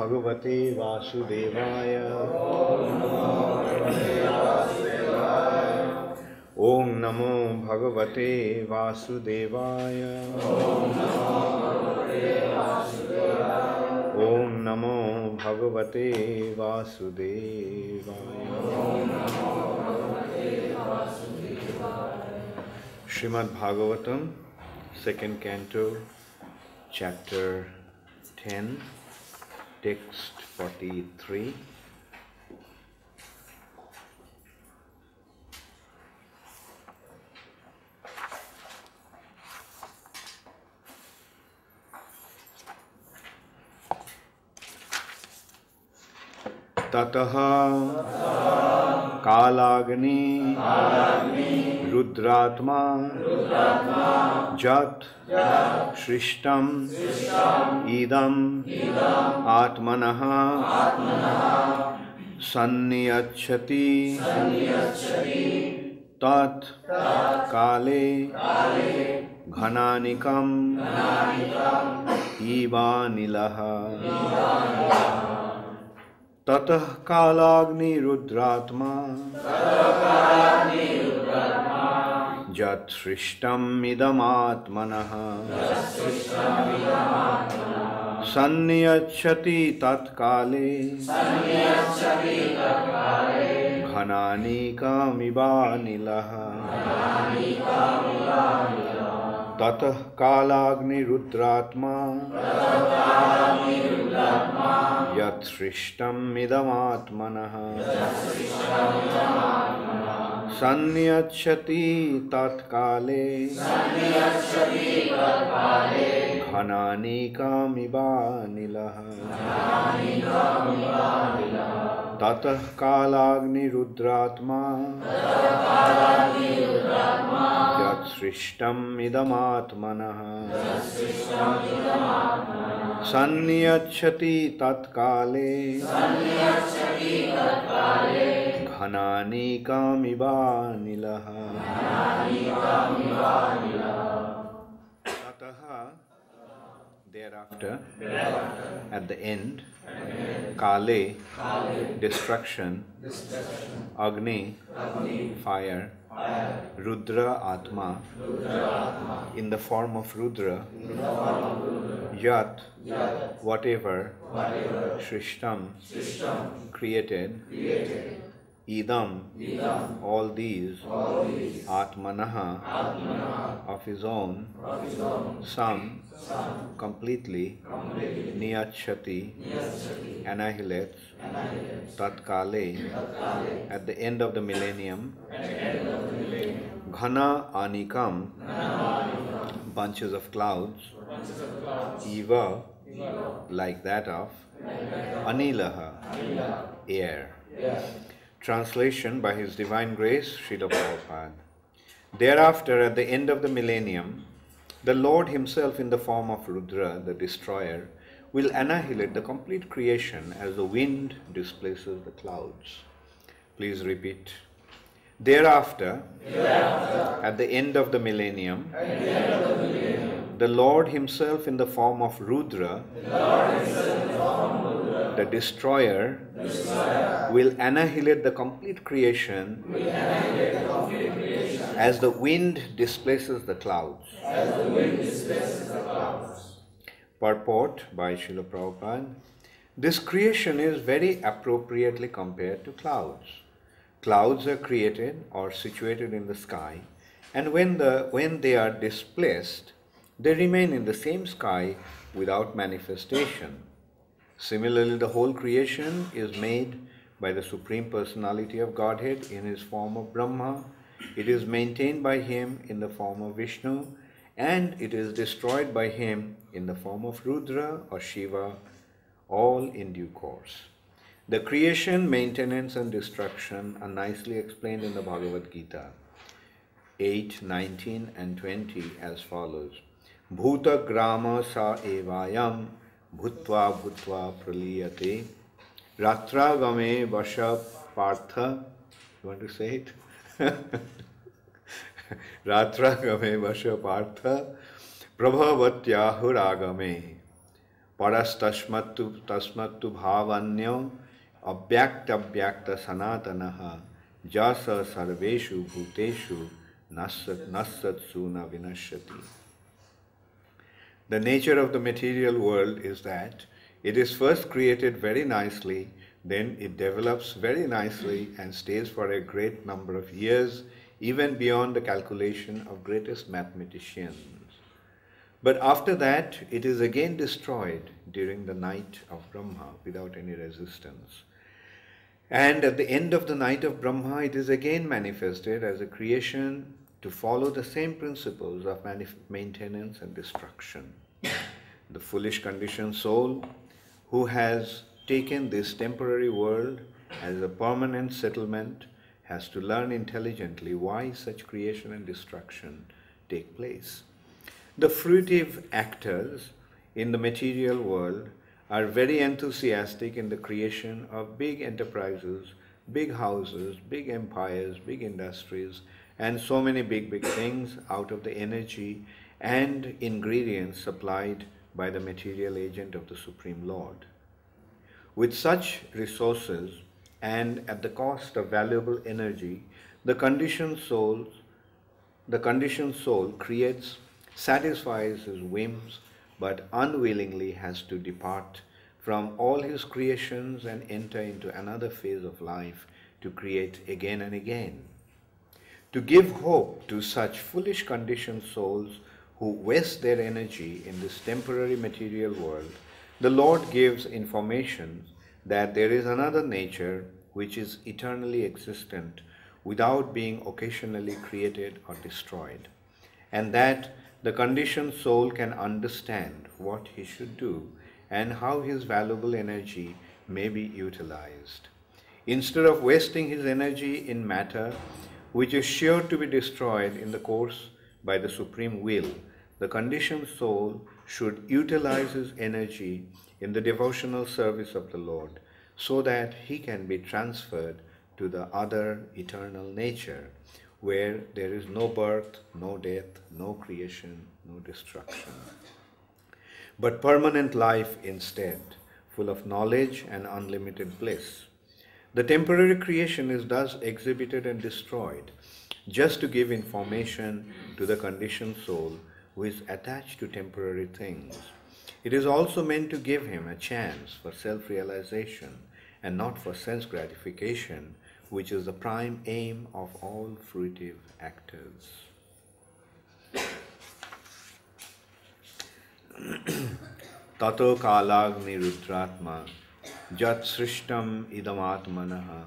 Bhagavate Vasudevaya. Om Namo Bhagavate Vasudevaya. Om Namo Bhagavate Vasudevaya. Srimad Bhagavatam, second canto, chapter 10, text 43. tataḥ kālāgni-rudrātmā jat sṛṣṭam idam ātmanaḥ sanniyacchati tataḥ kāle ghanānīkam ivānilaḥ tataḥ kālāgni-rudrātmā jat sṛṣṭam idam ātmanaḥ sanniyacchati tat kāle ghanānīkam ivānilaḥ tataḥ kālāgni-rudrātmā yat sṛṣṭam idam ātmanaḥ sanniyacchati tat kāle ghanānīkam ivānilaḥ tataḥ kālāgni-rudrātmā yat sṛṣṭam idam ātmanaḥ sanniyacchati tat kāle ghanānīkam ivānilaḥ tataḥ, thereafter, at the end, kāle, destruction, agni, fire, rudra-ātmā, in the form of Rudra, yat, whatever, sṛṣṭam, created, idam, all these, ātmanaḥ, of his own, some, completely, niyacchati, annihilates, tat kāle, at the end of the millennium, ghana-anīkam, bunches of clouds, like that of anilaḥ, air. Translation by His Divine Grace, Srila Prabhupada. Thereafter, at the end of the millennium, the Lord Himself in the form of Rudra, the destroyer, will annihilate the complete creation as the wind displaces the clouds. Please repeat. Thereafter, at the end of the millennium, the Lord Himself in the form of Rudra, the destroyer, will annihilate the complete creation as the wind displaces the clouds. Purport by Srila Prabhupada. This creation is very appropriately compared to clouds. Clouds are created or situated in the sky, and when they are displaced, they remain in the same sky without manifestation. Similarly, the whole creation is made by the Supreme Personality of Godhead in His form of Brahma. It is maintained by Him in the form of Vishnu, and it is destroyed by Him in the form of Rudra or Shiva, all in due course. The creation, maintenance and destruction are nicely explained in the Bhagavad Gita 8, 19 and 20 as follows. Bhuta grama sa evayam bhutva bhutva praliyate ratra game vasha partha. You want to say it? Ratra game vasha partha prabhavatyahuragame parastasmattu tasmattu bhavanyam abhyakta sanatanaha jasa sarveshu bhuteshu nassatsu na vinashyati. The nature of the material world is that it is first created very nicely, then it develops very nicely and stays for a great number of years, even beyond the calculation of greatest mathematicians. But after that, it is again destroyed during the night of Brahma without any resistance. And at the end of the night of Brahma, it is again manifested as a creation to follow the same principles of maintenance and destruction. The foolish conditioned soul who has taken this temporary world as a permanent settlement has to learn intelligently why such creation and destruction take place. The fruitive actors in the material world are very enthusiastic in the creation of big enterprises, big houses, big empires, big industries, and so many big things out of the energy and ingredients supplied by the material agent of the Supreme Lord. With such resources and at the cost of valuable energy, the conditioned soul creates, satisfies his whims, but unwillingly has to depart from all his creations and enter into another phase of life to create again and again. To give hope to such foolish conditioned souls who waste their energy in this temporary material world, the Lord gives information that there is another nature which is eternally existent without being occasionally created or destroyed, and that the conditioned soul can understand what he should do and how his valuable energy may be utilized. Instead of wasting his energy in matter, which is sure to be destroyed in the course by the supreme will, the conditioned soul should utilize his energy in the devotional service of the Lord, so that he can be transferred to the other eternal nature, where there is no birth, no death, no creation, no destruction, but permanent life instead, full of knowledge and unlimited bliss. The temporary creation is thus exhibited and destroyed, just to give information to the conditioned soul who is attached to temporary things. It is also meant to give him a chance for self-realization and not for sense gratification, which is the prime aim of all fruitive actors. Tato kālāgni-rudrātmā jat sṛṣṭam idam ātmanaḥ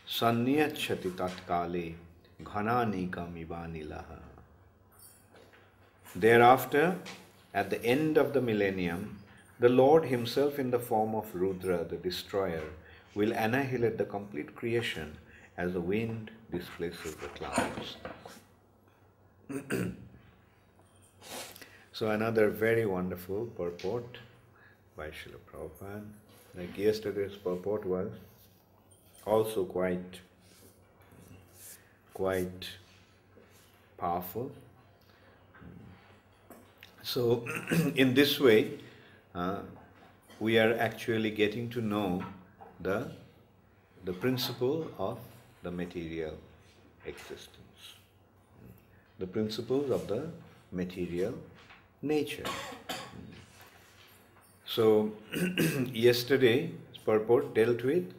sanniyacchati tat kāle ghana-anīkam ivānilaḥ. Thereafter, at the end of the millennium, the Lord himself in the form of Rudra, the destroyer, will annihilate the complete creation as the wind displaces the clouds. So another very wonderful purport by Srila Prabhupada. Like yesterday's purport was also quite powerful. So in this way, we are actually getting to know the principle of the material existence, the principles of the material nature. So yesterday's purport dealt with,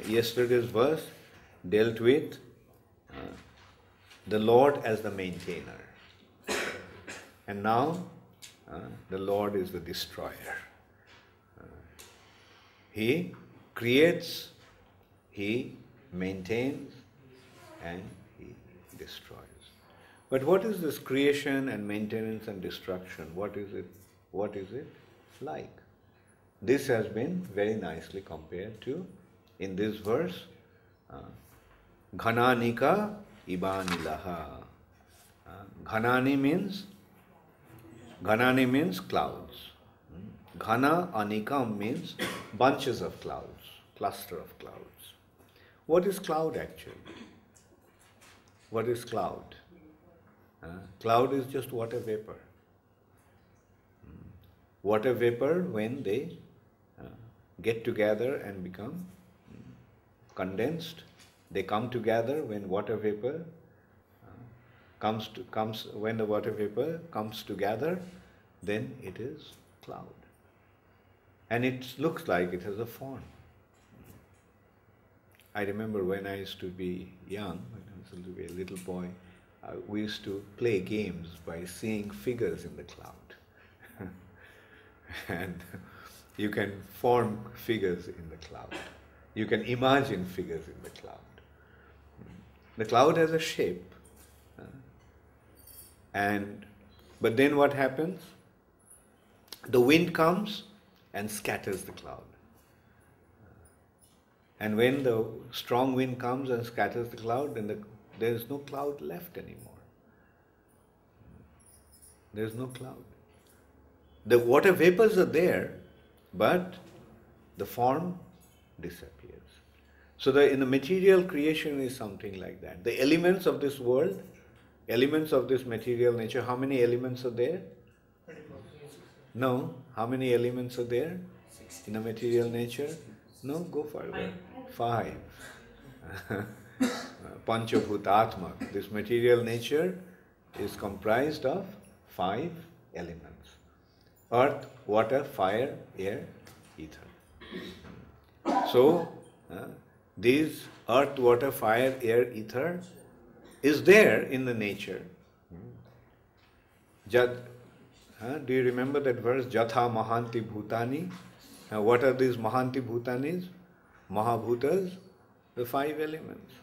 yesterday's verse dealt with the Lord as the maintainer. And now the Lord is the destroyer. He creates, he maintains, and he destroys. But what is this creation and maintenance and destruction? What is it like? This has been very nicely compared to, in this verse, ghana-anīkam ivānilaḥ. Ghanani means clouds. Ghana-anīkam means bunches of clouds, cluster of clouds. What is cloud actually? What is cloud? Cloud is just water vapor. water vapor, when they get together and become condensed, they come together when water vapor when the water vapor comes together, then it is cloud. And it looks like it has a form. I remember when I used to be young, when I was a little boy, we used to play games by seeing figures in the cloud. And you can form figures in the cloud. You can imagine figures in the cloud. The cloud has a shape. But then what happens? The wind comes and scatters the cloud. And when the strong wind comes and scatters the cloud, then there is no cloud left anymore. There is no cloud. The water vapors are there, but the form disappears. So in the material creation is something like that. The elements of this world, elements of this material nature, how many elements are there? No. How many elements are there in the material nature? No, go further. 5. Panchabhutātmā. This material nature is comprised of 5 elements. Earth, water, fire, air, ether. So, these earth, water, fire, air, ether is there in the nature. Do you remember that verse? Jatha mahanti bhutani. What are these mahanti bhutanis? Mahabhutas, the 5 elements.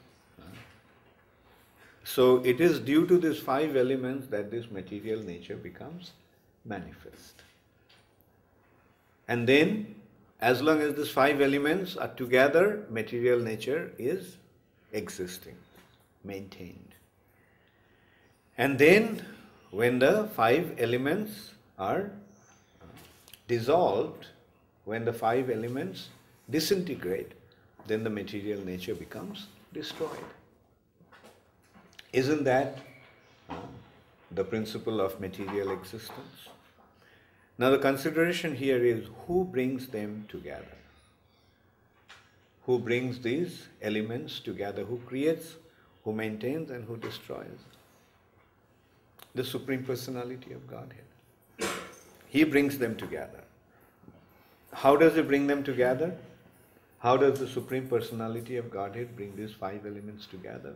So it is due to these 5 elements that this material nature becomes manifest. And then, as long as these 5 elements are together, material nature is existing, maintained. And then, when the 5 elements are dissolved, when the 5 elements disintegrate, then the material nature becomes destroyed. Isn't that the principle of material existence? Now the consideration here is who brings them together? Who brings these elements together? Who creates, who maintains, and who destroys? The Supreme Personality of Godhead. He brings them together. How does He bring them together? How does the Supreme Personality of Godhead bring these 5 elements together?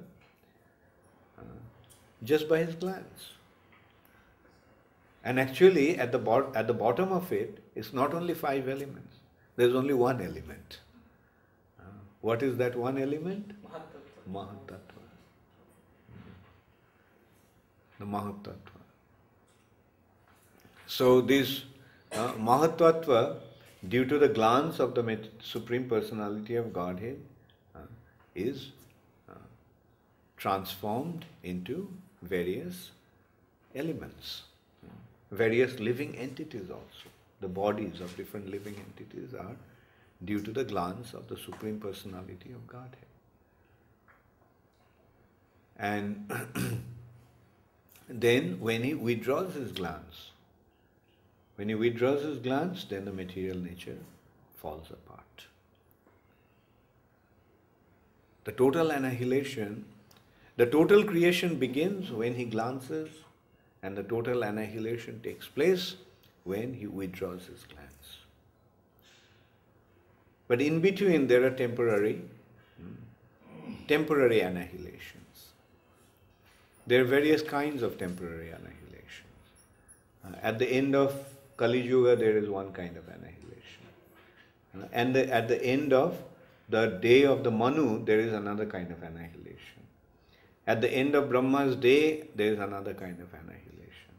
Just by His glance. And actually, at the bottom of it, it's not only 5 elements. There's only one element. What is that one element? Mahatattva. The Mahatattva. So this Mahatattva, due to the glance of the Supreme Personality of Godhead, is transformed into various elements, various living entities also. The bodies of different living entities are due to the glance of the Supreme Personality of Godhead. And then when He withdraws His glance, then the material nature falls apart. The total annihilation, the total creation begins when He glances, and the total annihilation takes place when He withdraws His glance. But in between there are temporary annihilations. There are various kinds of temporary annihilations. At the end of Kali Yuga there is one kind of annihilation. And at the end of the day of the Manu there is another kind of annihilation. At the end of Brahma's day there is another kind of annihilation.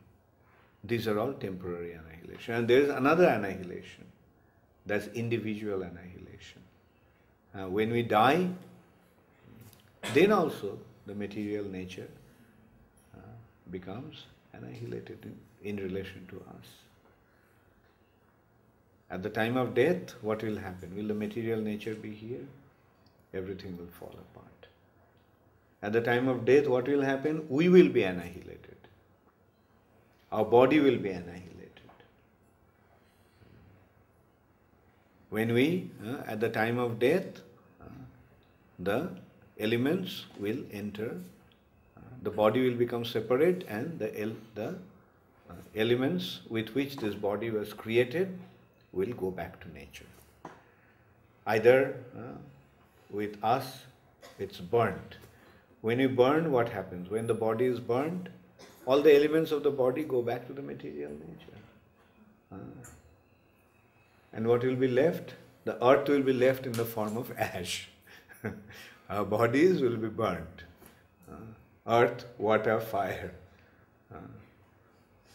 These are all temporary annihilation. And there is another annihilation. That's individual annihilation. When we die, then also the material nature becomes annihilated in relation to us. At the time of death, what will happen? Will the material nature be here? Everything will fall apart. At the time of death, what will happen? We will be annihilated. Our body will be annihilated. When we, at the time of death, the elements will enter, the body will become separate, and the elements with which this body was created will go back to nature. Either with us, it's burnt. When you burn, what happens? When the body is burnt, all the elements of the body go back to the material nature. And what will be left? The earth will be left in the form of ash. Our bodies will be burnt. Earth, water, fire.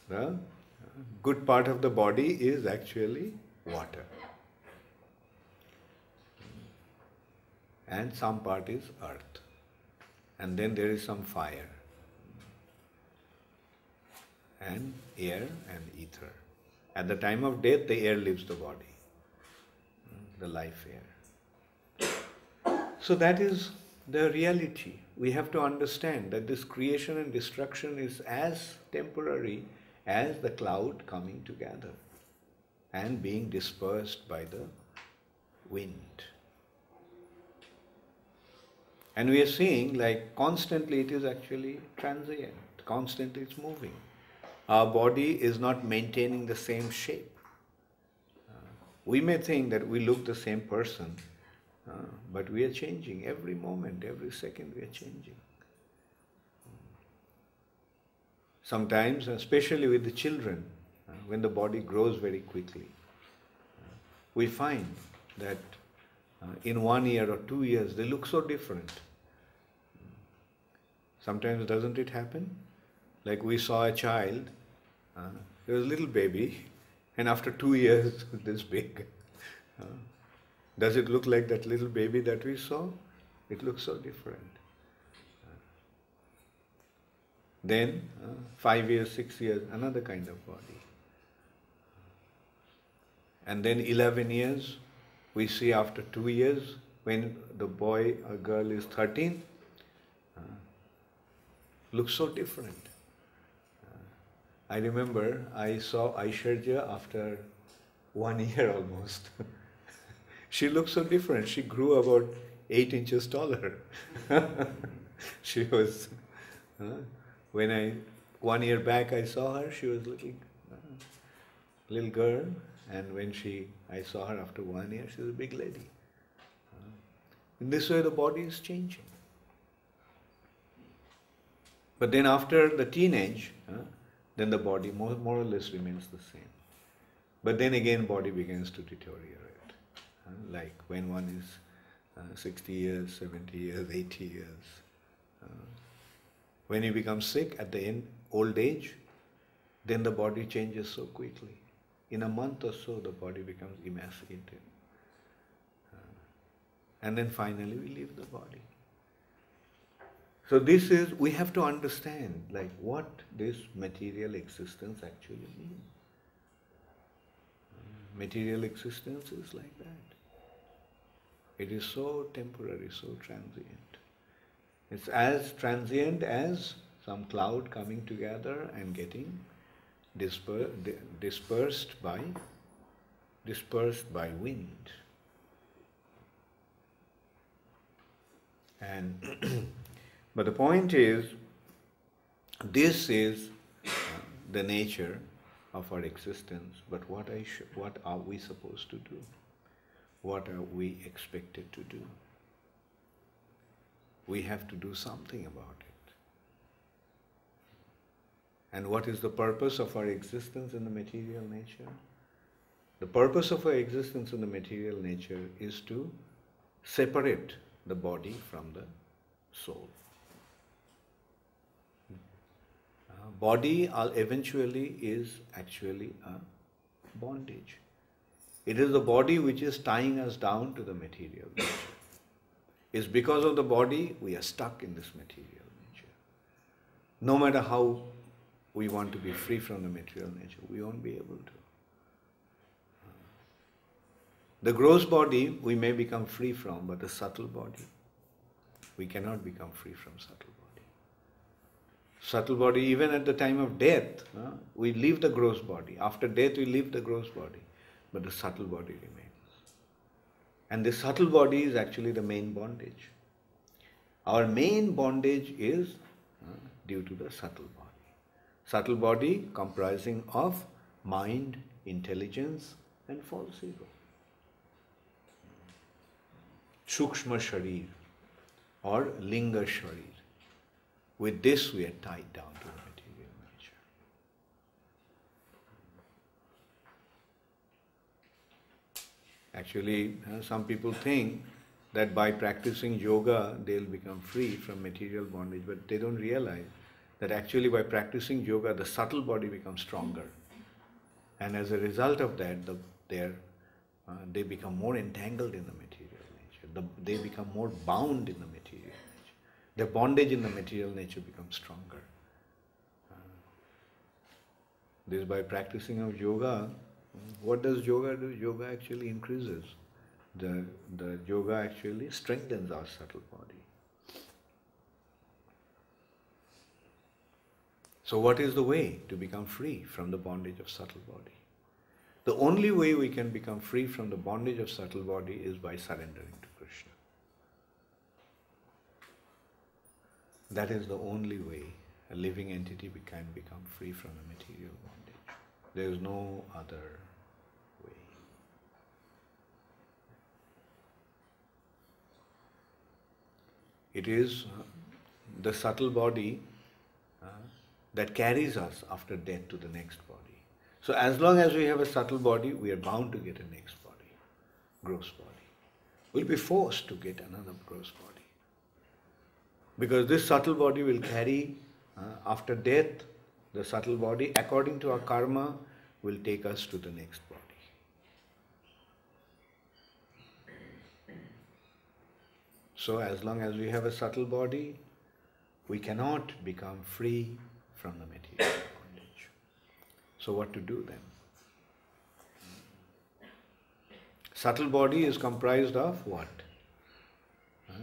The good part of the body is actually water. And some part is earth. And then there is some fire. And air and ether. At the time of death, the air leaves the body. The life air. So that is the reality. We have to understand that this creation and destruction is as temporary as the cloud coming together and being dispersed by the wind. And we are seeing like constantly it is actually transient, constantly it's moving. Our body is not maintaining the same shape. We may think that we look the same person, but we are changing every moment, every second we are changing. Sometimes, especially with the children, when the body grows very quickly, we find that in 1 year or 2 years they look so different. Sometimes doesn't it happen? Like we saw a child, he was a little baby, and after 2 years this big. Does it look like that little baby that we saw? It looks so different. Then 5 years, 6 years, another kind of body. And then 11 years, we see after 2 years, when the boy or girl is 13, looks so different. I remember I saw Aishwarya after 1 year almost. She looked so different. She grew about 8 inches taller. She was, when 1 year back I saw her, she was little girl, and when I saw her after 1 year, she was a big lady. In this way the body is changing. But then after the teenage, then the body more or less remains the same. But then again body begins to deteriorate. Like when one is 60 years, 70 years, 80 years. When you become sick at the old age, then the body changes so quickly. In a month or so, the body becomes emaciated. And then finally we leave the body. So we have to understand like what this material existence actually means. Material existence is like that. It is so temporary, so transient. It's as transient as some cloud coming together and getting dispersed by wind. And but the point is, this is the nature of our existence. But what are we supposed to do? What are we expected to do? We have to do something about it. And what is the purpose of our existence in the material nature? The purpose of our existence in the material nature is to separate the body from the soul. Body eventually is actually a bondage. It is the body which is tying us down to the material nature. It's because of the body we are stuck in this material nature. No matter how we want to be free from the material nature, we won't be able to. The gross body we may become free from, but the subtle body, we cannot become free from subtle body. Subtle body, even at the time of death, we leave the gross body. After death we leave the gross body, but the subtle body remains. And this subtle body is actually the main bondage. Our main bondage is due to the subtle body. Subtle body comprising of mind, intelligence and false ego. Sukshma sharir or linga sharir. With this we are tied down to the material nature. Actually, some people think that by practicing yoga they'll become free from material bondage, but they don't realize that actually by practicing yoga the subtle body becomes stronger. And as a result of that, they become more entangled in the material nature. They become more bound in the material nature. Their bondage in the material nature becomes stronger. This by practicing of yoga. What does yoga do? Yoga actually increases. The yoga actually strengthens our subtle body. So what is the way to become free from the bondage of subtle body? The only way we can become free from the bondage of subtle body is by surrendering to Krishna. That is the only way a living entity can become free from the material bondage. There is no other way. It is the subtle body that carries us after death to the next body. So as long as we have a subtle body, we are bound to get a next body, gross body. We'll be forced to get another gross body. Because this subtle body will carry, after death, the subtle body, according to our karma, will take us to the next body. So as long as we have a subtle body, we cannot become free from the material bondage. So what to do then? Subtle body is comprised of what?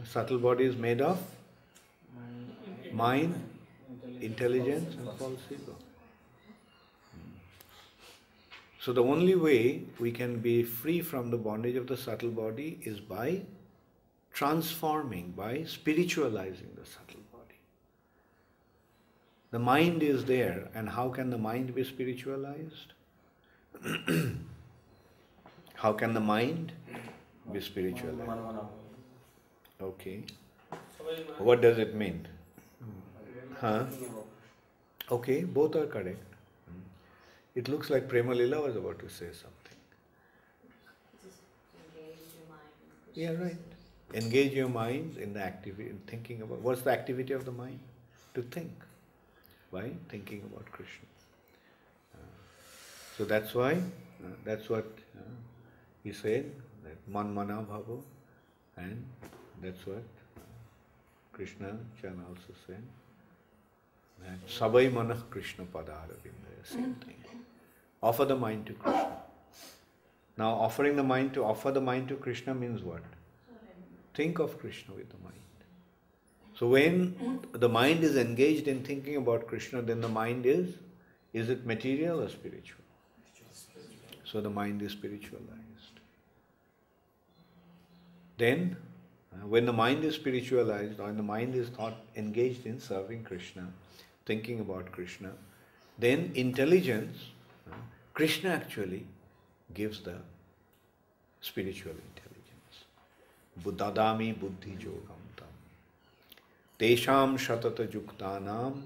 Subtle body is made of mind, intelligence and false ego. So the only way we can be free from the bondage of the subtle body is by transforming, by spiritualizing the subtle body. The mind is there, and how can the mind be spiritualized? How can the mind be spiritualized? Okay. What does it mean? Huh? Okay, both are correct. It looks like Prema Lila was about to say something. Just engage your mind. Yeah, right. Engage your mind in the activity, in thinking about, what's the activity of the mind? To think, by thinking about Krishna. So that's why, that's what he said, that man mana bhavo, and that's what Krishna Chan also said, that sabai manah Krishna padāravindaya, same thing. Offer the mind to Krishna. Now offer the mind to Krishna means what? Think of Krishna with the mind. So when the mind is engaged in thinking about Krishna, then the mind is it material or spiritual? So the mind is spiritualized. Then, when the mind is spiritualized, or the mind is not engaged in serving Krishna, thinking about Krishna, then intelligence, Krishna actually gives the spiritual intelligence. Buddhadami buddhi yogam tam. Tesham shatata yuktanam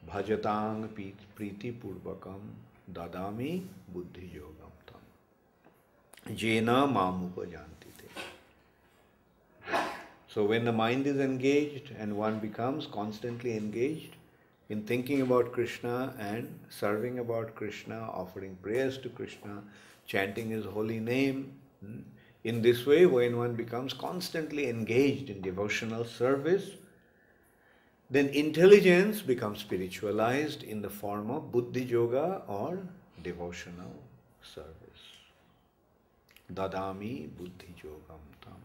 bhajatang priti purvakam dadami buddhi yogam tam. Jena mamupajanti te. So when the mind is engaged and one becomes constantly engaged in thinking about Krishna and serving about Krishna, offering prayers to Krishna, chanting His holy name, in this way, when one becomes constantly engaged in devotional service, then intelligence becomes spiritualized in the form of buddhi yoga or devotional service. Dadami buddhi yogam tam.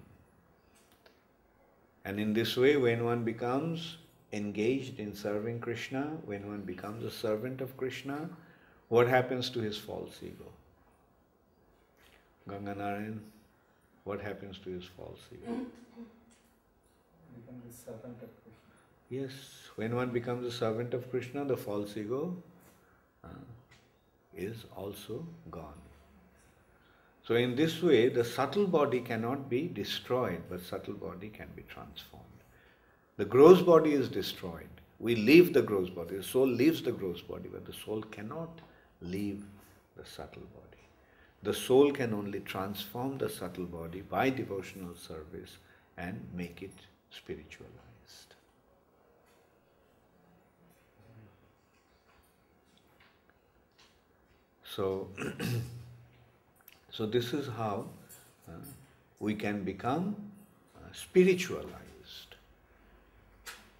And in this way, when one becomes engaged in serving Krishna, when one becomes a servant of Krishna, what happens to his false ego? Ganga-narayan? what happens to his false ego? Become the servant of Krishna. Yes, when one becomes a servant of Krishna, the false ego is also gone. So in this way, the subtle body cannot be destroyed, but subtle body can be transformed. The gross body is destroyed. We leave the gross body. The soul leaves the gross body, but the soul cannot leave the subtle body. The soul can only transform the subtle body by devotional service and make it spiritualized. So, so this is how we can become spiritualized.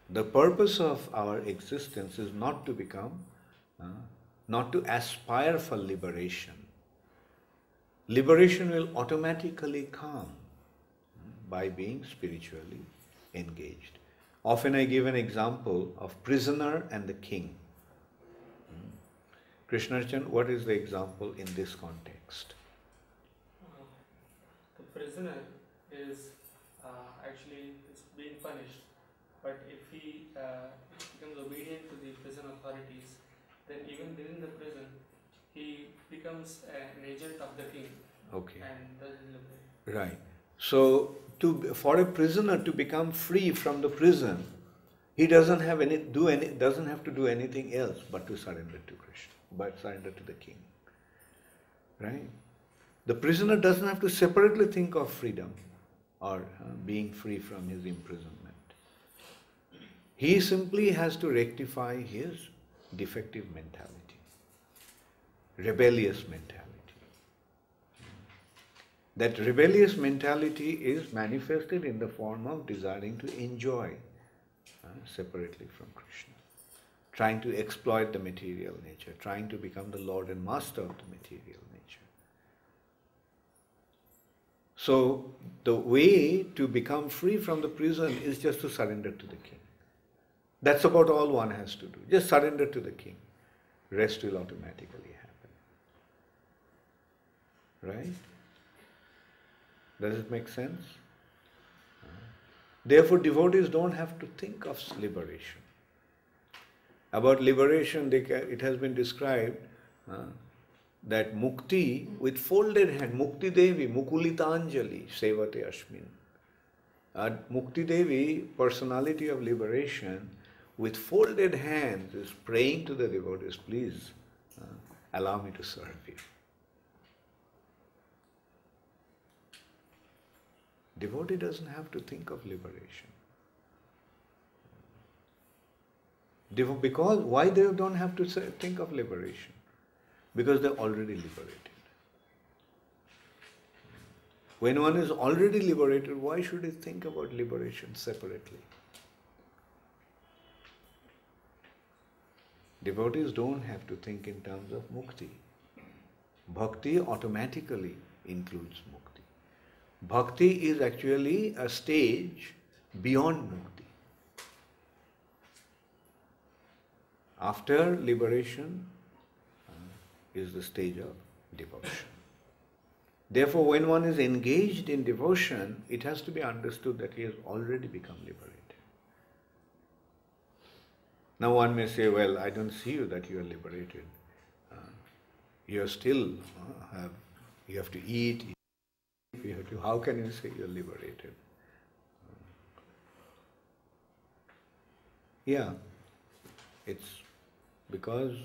The purpose of our existence is not to become, not to aspire for liberation. Liberation will automatically come by being spiritually engaged. Often I give an example of prisoner and the king. Krishnachan, what is the example in this context? The prisoner is actually being punished, but if he becomes obedient to the prison authorities, then even within the prison, he becomes an agent of the king. Okay. And does liberate. Right. So, for a prisoner to become free from the prison, he doesn't have to do anything else but to surrender to Krishna, but surrender to the king. Right? The prisoner doesn't have to separately think of freedom or being free from his imprisonment. He simply has to rectify his defective mentality, rebellious mentality. That rebellious mentality is manifested in the form of desiring to enjoy separately from Krishna, trying to exploit the material nature, trying to become the Lord and Master of the material nature. So the way to become free from the prison is just to surrender to the king. That's about all one has to do. Just surrender to the king. Rest will automatically happen. Right? Does it make sense? Therefore, devotees don't have to think of liberation. About liberation, it has been described that mukti with folded hand, mukti devi, mukulitanjali, sevate ashmin. Mukti devi, personality of liberation, with folded hands is praying to the devotees, please allow me to serve you. Devotee doesn't have to think of liberation. Because why they don't have to think of liberation? Because they're already liberated. When one is already liberated, why should he think about liberation separately? Devotees don't have to think in terms of mukti. Bhakti automatically includes mukti. Bhakti is actually a stage beyond mukti. After liberation is the stage of devotion. Therefore, when one is engaged in devotion, it has to be understood that he has already become liberated. Now one may say, well, I don't see you that you are liberated. You are still, you have to eat, you have to, how can you say you are liberated? Yeah, it's because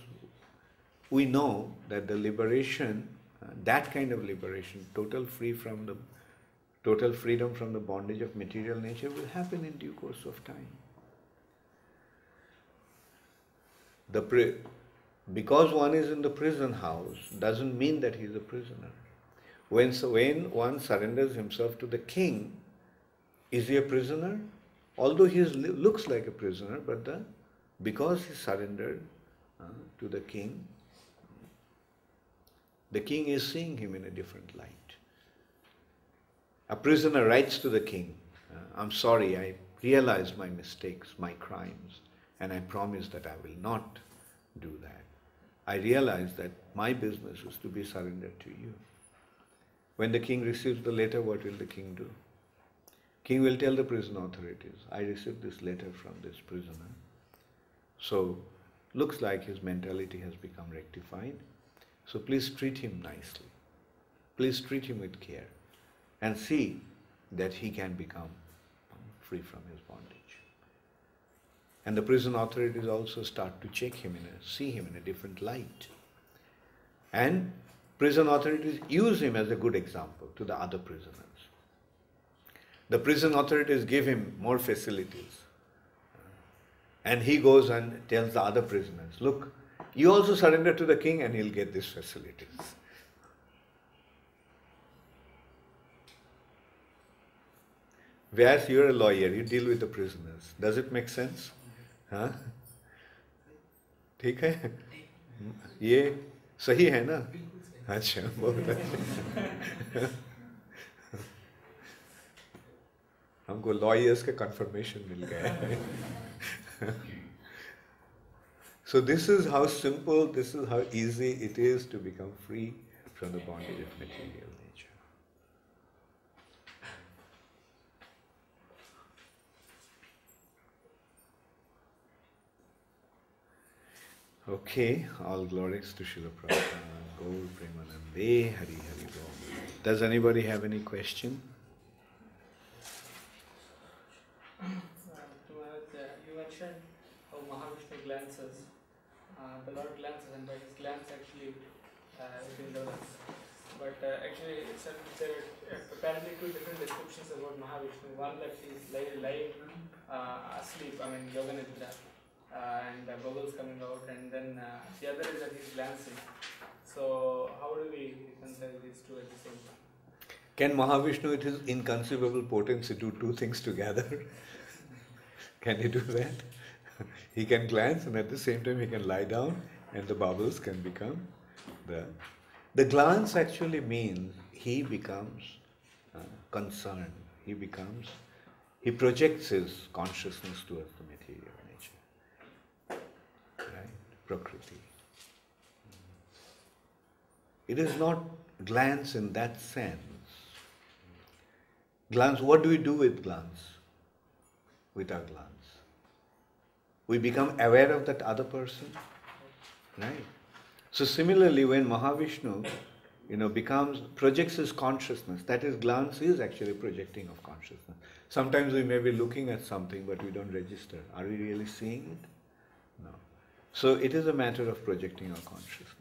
we know that the liberation, that kind of liberation, total freedom from the bondage of material nature will happen in due course of time. Because one is in the prison house doesn't mean that he is a prisoner. When one surrenders himself to the king, is he a prisoner? Although he looks like a prisoner, but because he surrendered to the king is seeing him in a different light. A prisoner writes to the king, I'm sorry, I realized my mistakes, my crimes, and I promise that I will not do that. I realize that my business is to be surrendered to you. When the king receives the letter, what will the king do? King will tell the prison authorities, I received this letter from this prisoner. So, looks like his mentality has become rectified. So please treat him nicely. Please treat him with care and see that he can become free from his bondage. And the prison authorities also start to check him, see him in a different light. And prison authorities use him as a good example to the other prisoners. The prison authorities give him more facilities. And he goes and tells the other prisoners, look, you also surrender to the king and he'll get these facilities. Whereas you're a lawyer, you deal with the prisoners. Does it make sense? हाँ? ठीक है? ये सही है ना? अच्छा, बहुत अच्छा. हमको lawyers के confirmation मिल गया. So this is how simple, this is how easy it is to become free from the bondage of material nature. Okay, all glories to Srila Prabhupada, Gaur Premanande, Hari Hari Bol. Does anybody have any question? You mentioned how Mahavishnu glances, the Lord glances, and by his glance actually it develops. But actually, there are apparently two different descriptions about Mahavishnu. One that he is lying asleep, yoga nidra, and bubbles coming out, and then the other is that he is glancing. So how do we reconcile these two at the same time? Can Mahavishnu with his inconceivable potency do two things together? Can he do that? He can glance and at the same time he can lie down and the bubbles can become the glance actually means he becomes concerned. He projects his consciousness towards the material nature. Right? Prakriti. It is not glance in that sense. Glance, what do we do with glance? With our glance. We become aware of that other person, right? So similarly, when Mahavishnu, projects his consciousness, that is, glance is actually projecting of consciousness. Sometimes we may be looking at something, but we don't register. Are we really seeing it? No. So it is a matter of projecting our consciousness.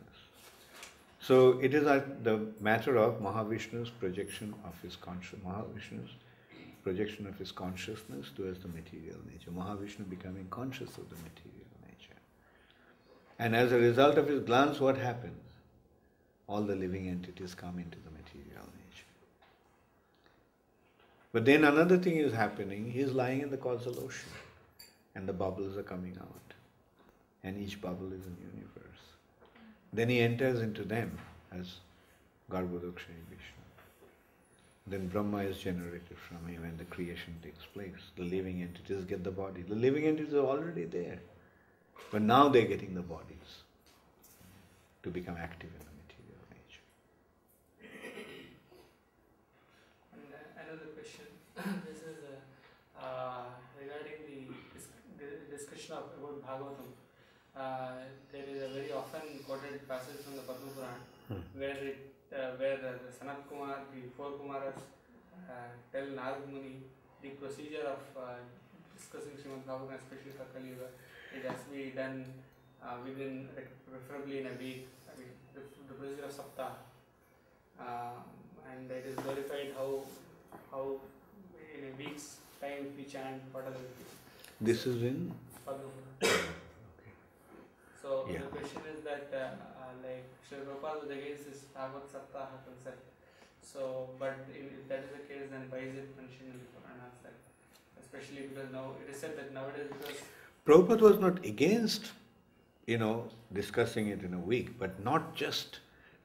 So it is the matter of Mahavishnu's projection of his consciousness towards the material nature. Mahavishnu becoming conscious of the material nature. And as a result of his glance, what happens? All the living entities come into the material nature. But then another thing is happening. He is lying in the causal ocean and the bubbles are coming out. And each bubble is a universe. Then he enters into them as Garbhodakshaya Vishnu. Then Brahma is generated from him and the creation takes place. The living entities get the body. The living entities are already there. But now they're getting the bodies to become active in the material nature. And another question. This is regarding the discussion about Bhagavatam. There is a very often quoted passage from the Padma Puran where the Sanat Kumar, the four Kumaras tell Narad Muni the procedure of discussing Srimad Bhagavatam, especially for Kali Yuga. It has to be done within, preferably in a week. The procedure of tataḥ. And it is glorified how in a week's time we chant whatever it is. This is in Padma Puran. So Yeah. the question is that Srila Prabhupada was against this Bhagavad Saptaha concept. So, but if that is the case, then why is it mentioned in the Puranas? Especially because now it is said that nowadays because Prabhupada was not against, discussing it in a week, but not just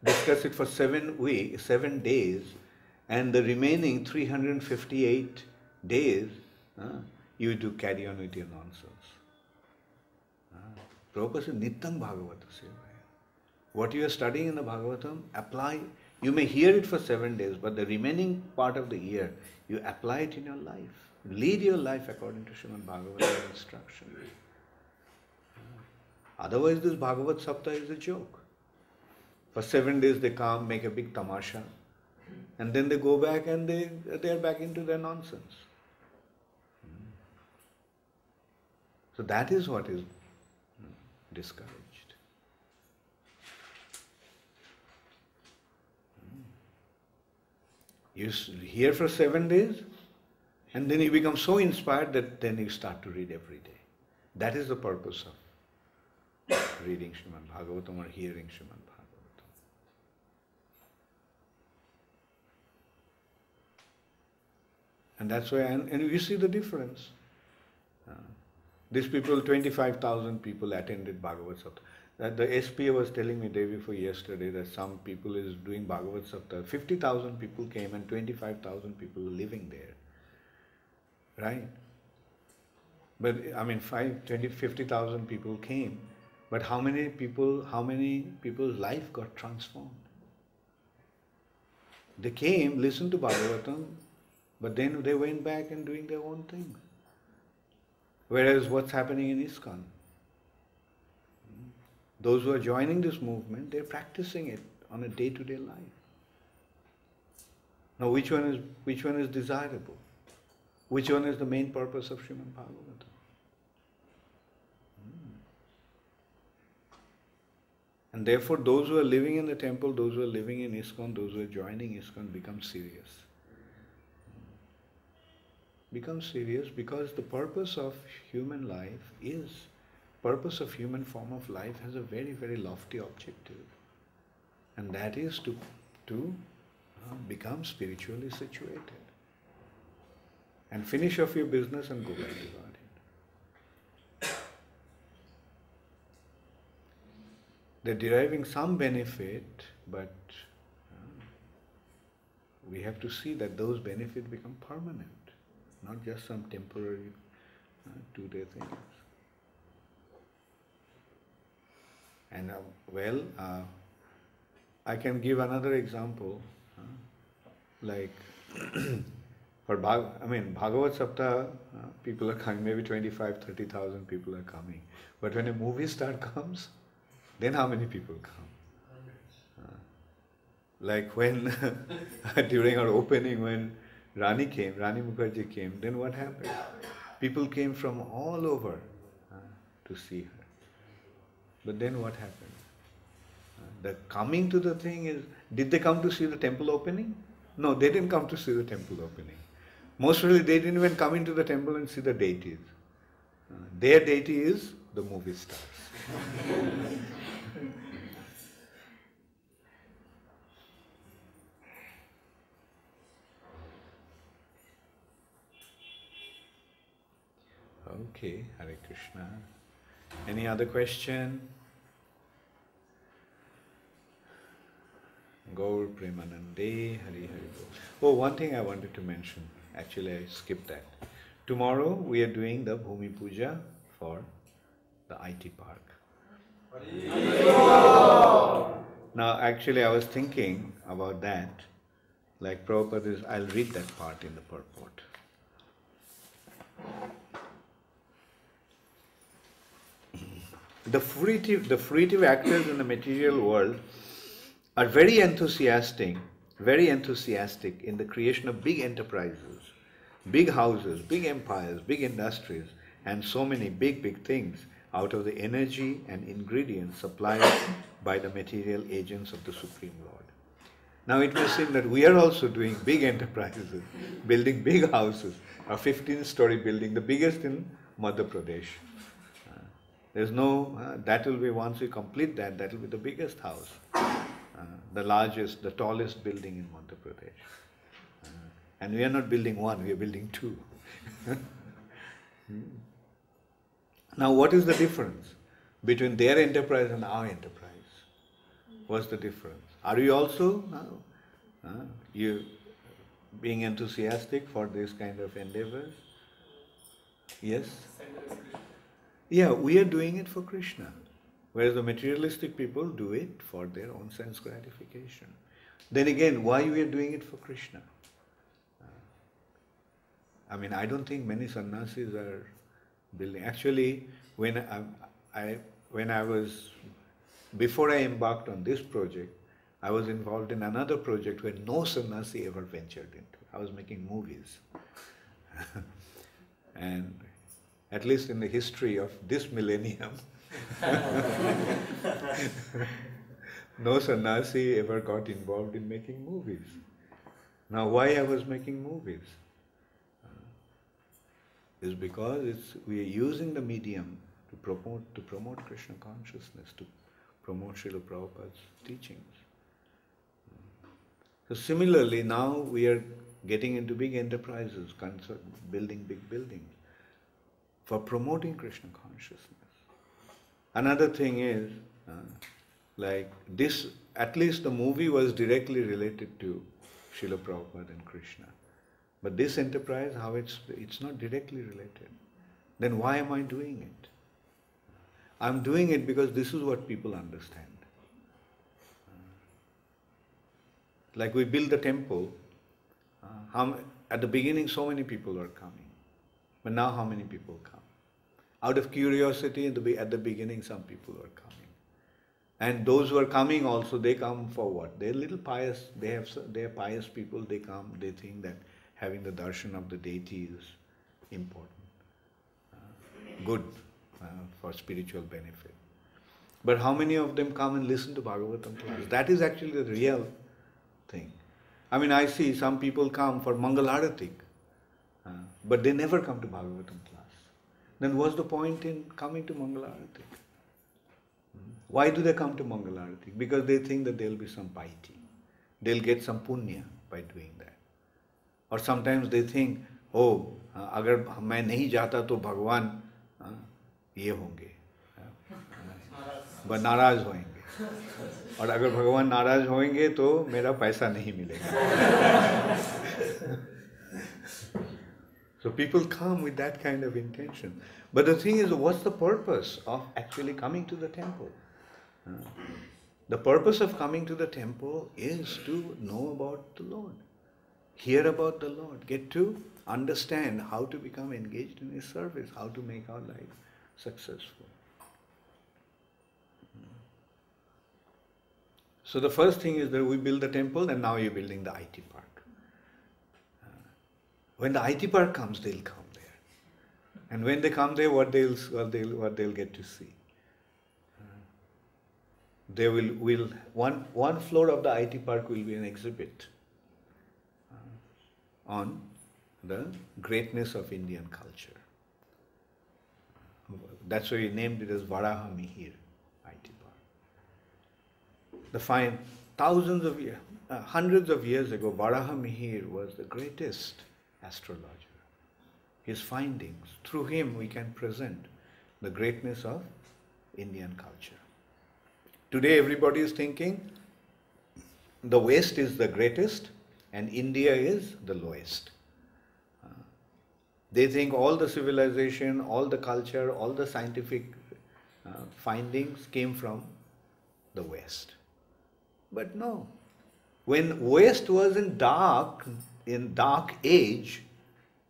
discuss it for 7 days, and the remaining 358 days, you do carry on with your nonsense. Prabhupada said, Nityam Bhagavata Sevaya. What you are studying in the Bhagavatam, apply You may hear it for 7 days, but the remaining part of the year, you apply it in your life. Lead your life according to Srimad Bhagavatam instruction. Otherwise, this Bhagavat Saptah is a joke. For 7 days they come, make a big tamasha, and then they go back and they are back into their nonsense. So that is what is discouraged. You hear for 7 days, and then you become so inspired that then you start to read every day. That is the purpose of reading Srimad Bhagavatam or hearing Srimad Bhagavatam. And that's why, and you see the difference. These people, 25,000 people attended Bhagavad Saptah. The SPA was telling me day before yesterday that some people is doing Bhagavad Saptah. 50,000 people came and 25,000 people are living there. Right? But I mean, 50,000 people came, but how many people's life got transformed? They came, listened to Bhagavatam, but then they went back and doing their own thing. Whereas what's happening in ISKCON? Those who are joining this movement, they're practicing it on a day-to-day life. Now which one is desirable? Which one is the main purpose of Srimad Bhagavatam? And therefore those who are living in the temple, those who are living in ISKCON, those who are joining ISKCON become serious. Become serious because the purpose of human life purpose of human form of life has a very, very lofty objective. And that is to become spiritually situated. And finish off your business and go back to God. They're deriving some benefit, but we have to see that those benefits become permanent. Not just some temporary 2-day things. And I can give another example. Like for Bhagavad Saptah, people are coming, maybe 25,000-30,000 people are coming. But when a movie star comes, then how many people come? Like when during our opening, when Rani Mukherjee came, then what happened? People came from all over to see her. But then what happened? The coming to the thing is, did they come to see the temple opening? No, they didn't come to see the temple opening. Most really they didn't even come into the temple and see the deities. Their deity is the movie stars. Okay, Hare Krishna. Any other question? Gaur Premanande, Hari Hari Bol. Oh, one thing I wanted to mention. Actually, I skipped that. Tomorrow we are doing the Bhumi Puja for the IT park. Now, actually, I was thinking about that. Like Prabhupada is, I'll read that part in the purport. The fruitive actors in the material world are very enthusiastic in the creation of big enterprises, big houses, big empires, big industries, and so many big things out of the energy and ingredients supplied by the material agents of the Supreme Lord. Now it may seem that we are also doing big enterprises, building big houses, a 15-story building, the biggest in Madhya Pradesh. There's no, that will be, once we complete that, that will be the biggest house, the largest, the tallest building in Madhya Pradesh. And we are not building one, we are building two. Now what is the difference between their enterprise and our enterprise? What's the difference? Are you also you being enthusiastic for this kind of endeavors? Yes? Yeah, we are doing it for Krishna, whereas the materialistic people do it for their own sense gratification. Then again, why we are doing it for Krishna? I mean, I don't think many sannyasis are building. Actually, before I embarked on this project, I was involved in another project where no sannyasi ever ventured into. I was making movies. And at least in the history of this millennium, no sannyasi ever got involved in making movies. Now, why I was making movies? Is because we are using the medium to promote Krishna consciousness, to promote Srila Prabhupada's teachings. So similarly, now we are getting into big enterprises, building big buildings for promoting Krishna consciousness. Another thing is, like this, at least the movie was directly related to Srila Prabhupada and Krishna. But this enterprise, how it's not directly related. Then why am I doing it? I'm doing it because this is what people understand. Like we build the temple, at the beginning so many people were coming. But now how many people come? Out of curiosity, at the beginning some people were coming. And those who are coming also, they come for what? They're little pious, they're pious people, they come, they think that having the darshan of the deity is important, good for spiritual benefit. But how many of them come and listen to Bhagavatam class? That is actually the real thing. I mean, I see some people come for Mangalarati, but they never come to Bhagavatam class. Then what's the point in coming to Mangalarati? Why do they come to Mangalarati? Because they think that there will be some piety. They'll get some punya by doing that. Or sometimes they think, oh, अगर मैं नहीं जाता तो भगवान ये होंगे, नाराज होंगे, और अगर भगवान नाराज होंगे तो मेरा पैसा नहीं मिलेगा. So people come with that kind of intention. But the thing is, what's the purpose of actually coming to the temple? The purpose of coming to the temple is to know about the Lord, hear about the Lord, get to understand how to become engaged in His service, how to make our life successful. So the first thing is that we build the temple, and now you're building the IT park. When the IT park comes, they'll come there. And when they come there, what they'll get to see? They will one floor of the IT park will be an exhibit on the greatness of Indian culture. That's why we named it as Varaha Mihir IT Park. Hundreds of years ago, Varaha Mihir was the greatest astrologer. His findings, through him we can present the greatness of Indian culture. Today everybody is thinking the West is the greatest and India is the lowest. They think all the civilization, all the culture, all the scientific findings came from the West. But no. When West was in dark age,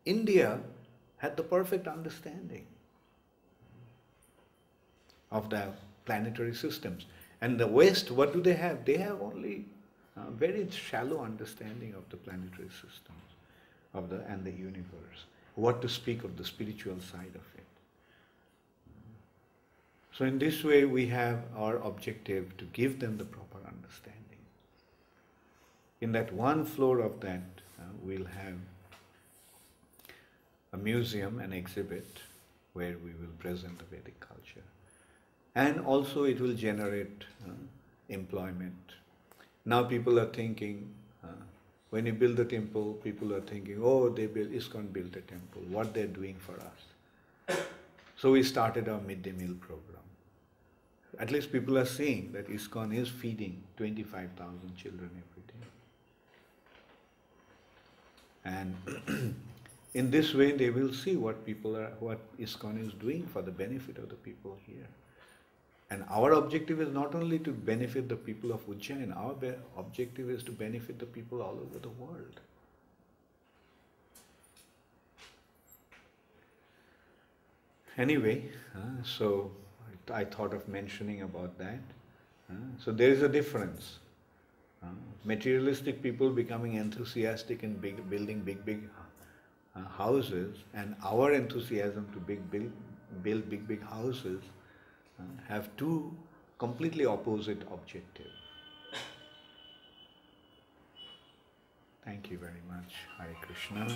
India had the perfect understanding of the planetary systems. And the West, what do they have? They have only a very shallow understanding of the planetary systems and the universe. What to speak of the spiritual side of it. So in this way we have our objective to give them the proper understanding. In that one floor of that we'll have a museum, an exhibit where we will present the Vedic culture. And also it will generate employment. Now people are thinking, when you build the temple, people are thinking, oh, ISKCON built a temple, what they're doing for us. So we started our midday meal program. At least people are seeing that ISKCON is feeding 25,000 children every day. And in this way they will see what ISKCON is doing for the benefit of the people here. And our objective is not only to benefit the people of Ujjain, our objective is to benefit the people all over the world. Anyway, so I thought of mentioning about that. So there is a difference. Materialistic people becoming enthusiastic in building big houses, and our enthusiasm to build big houses have two completely opposite objectives. Thank you very much. Hare Krishna.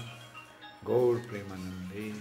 Gaur Premanande.